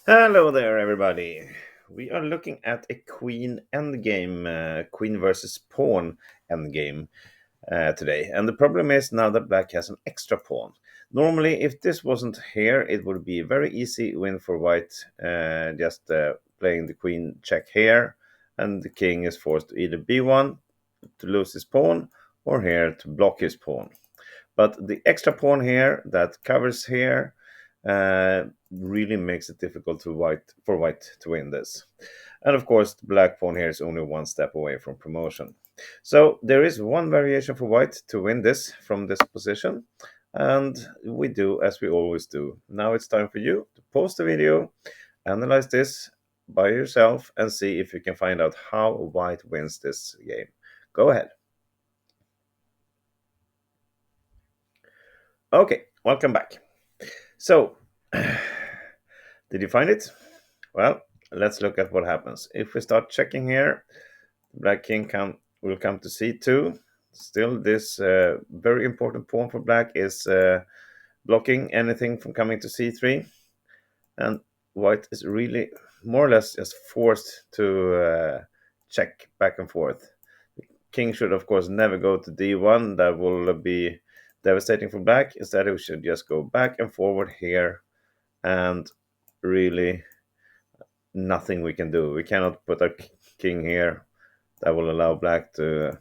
Hello there, everybody. We are looking at a queen endgame, queen versus pawn endgame today. And the problem is now that black has an extra pawn. Normally, if this wasn't here, it would be a very easy win for white, just playing the queen check here, and the king is forced to either b1 to lose his pawn or here to block his pawn. But the extra pawn here that covers here really makes it difficult for white to win this. And of course, the black pawn here is only one step away from promotion. So there is one variation for white to win this from this position. And we do as we always do. Now it's time for you to pause the video, analyze this by yourself, and see if you can find out how white wins this game. Go ahead. Okay, welcome back. So, did you find it? Well, let's look at what happens. If we start checking here, black king will come to c2. Still, this very important pawn for black is blocking anything from coming to c3. And white is really more or less just forced to check back and forth. King should, of course, never go to d1. That will be devastating for black. Instead, we should just go back and forward here, and really nothing we can do. We cannot put a king here that will allow black to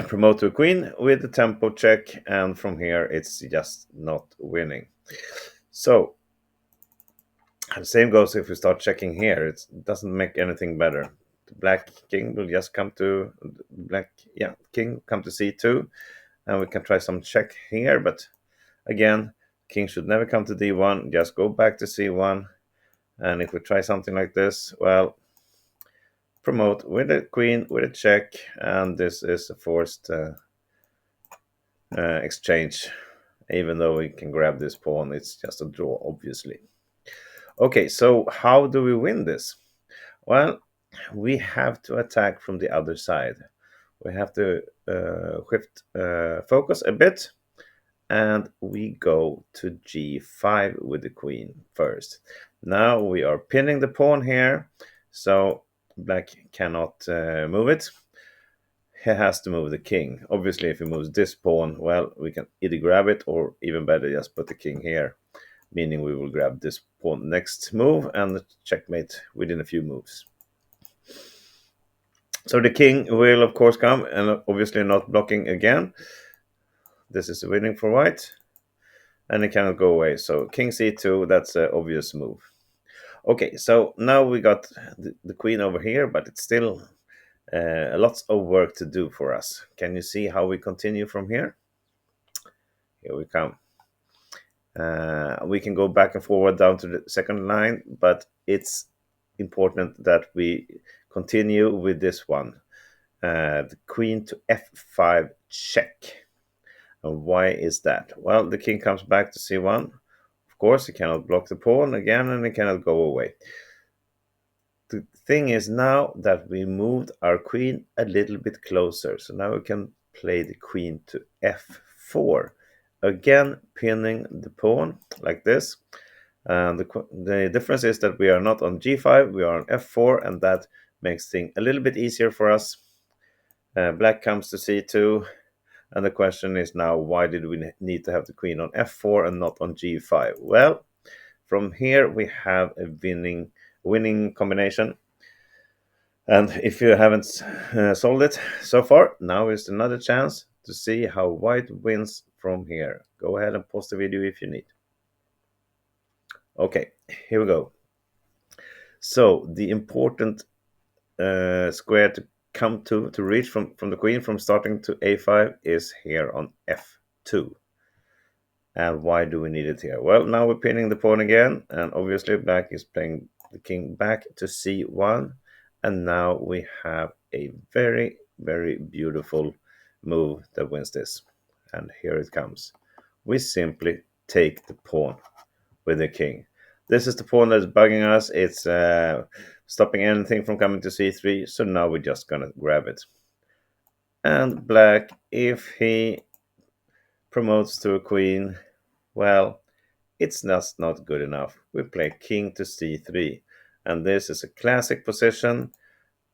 promote to a queen with a tempo check, and from here it's just not winning. So the same goes if we start checking here. It doesn't make anything better. The black king will just come to king come to c2, and we can try some check here, but again, king should never come to d1, just go back to c1. And if we try something like this, well, promote with a queen, with a check, and this is a forced exchange. Even though we can grab this pawn, it's just a draw, obviously. Okay, so how do we win this? Well, we have to attack from the other side. We have to shift focus a bit, and we go to g5 with the queen first. Now we are pinning the pawn here, so black cannot move it. He has to move the king. Obviously, if he moves this pawn, well, we can either grab it or even better, just put the king here, meaning we will grab this pawn next move and checkmate within a few moves. So the king will, of course, come, and obviously not blocking again. This is winning for white, and it cannot go away. So king c2, that's an obvious move. Okay, so now we got the queen over here, but it's still lots of work to do for us. Can you see how we continue from here? Here we come. We can go back and forward down to the second line, but it's important that we continue with this one. The queen to f5 check. And why is that? Well, the king comes back to c1. Of course, he cannot block the pawn again, and he cannot go away. The thing is now that we moved our queen a little bit closer. So now we can play the queen to f4. Again, pinning the pawn like this. And the difference is that we are not on g5, we are on f4, and that makes things a little bit easier for us. Black comes to c2, and the question is now, why did we need to have the queen on f4 and not on g5? Well, from here we have a winning combination. And if you haven't solved it so far, now is another chance to see how white wins from here. Go ahead and pause the video if you need. Okay, here we go. So the important square to come to reach from the queen from starting to a5 is here on f2. And why do we need it here? Well, now we're pinning the pawn again, and obviously black is playing the king back to c1, and now we have a very, very beautiful move that wins this. And here it comes. We simply take the pawn with the king. This is the pawn that's bugging us. It's stopping anything from coming to c3, so now we're just gonna grab it. And black, if he promotes to a queen, well, it's just not good enough. We play king to c3, and this is a classic position.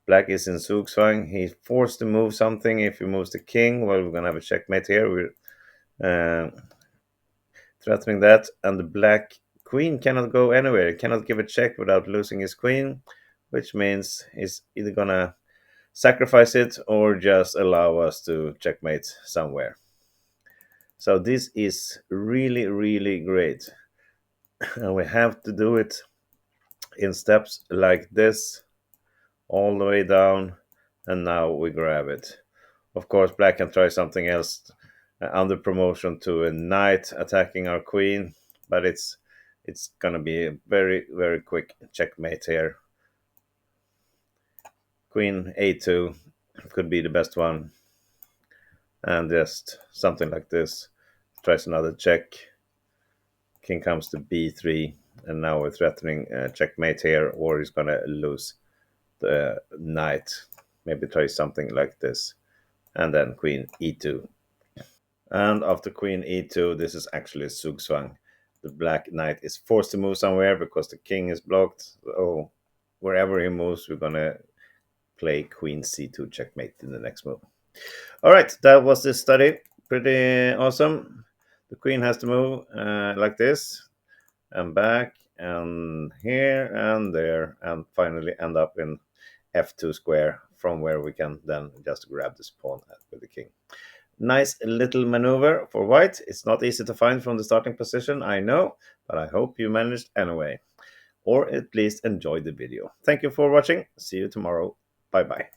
Black is in Zugzwang. He's forced to move something. If he moves the king, well, we're going to have a checkmate here. We're threatening that. And the black queen cannot go anywhere. He cannot give a check without losing his queen, which means he's either going to sacrifice it or just allow us to checkmate somewhere. So this is really, really great. And we have to do it in steps like this, all the way down, and now we grab it. Of course, black can try something else under promotion to a knight attacking our queen, but it's gonna be a very, very quick checkmate here. Queen a2 could be the best one, and just something like this. Tries another check. King comes to b3, and now we're threatening checkmate here, or he's gonna lose the knight. Maybe try something like this, and then queen e2. And after queen e2, this is actually Zugzwang. The black knight is forced to move somewhere because the king is blocked. So wherever he moves, we're gonna play queen c2 checkmate in the next move. All right, that was this study. Pretty awesome. The queen has to move like this, and back, and here, and there, and finally end up in f2 square, from where we can then just grab this pawn with the king. Nice little maneuver for white. It's not easy to find from the starting position, I know, but I hope you managed anyway, or at least enjoyed the video. Thank you for watching. See you tomorrow. Bye bye.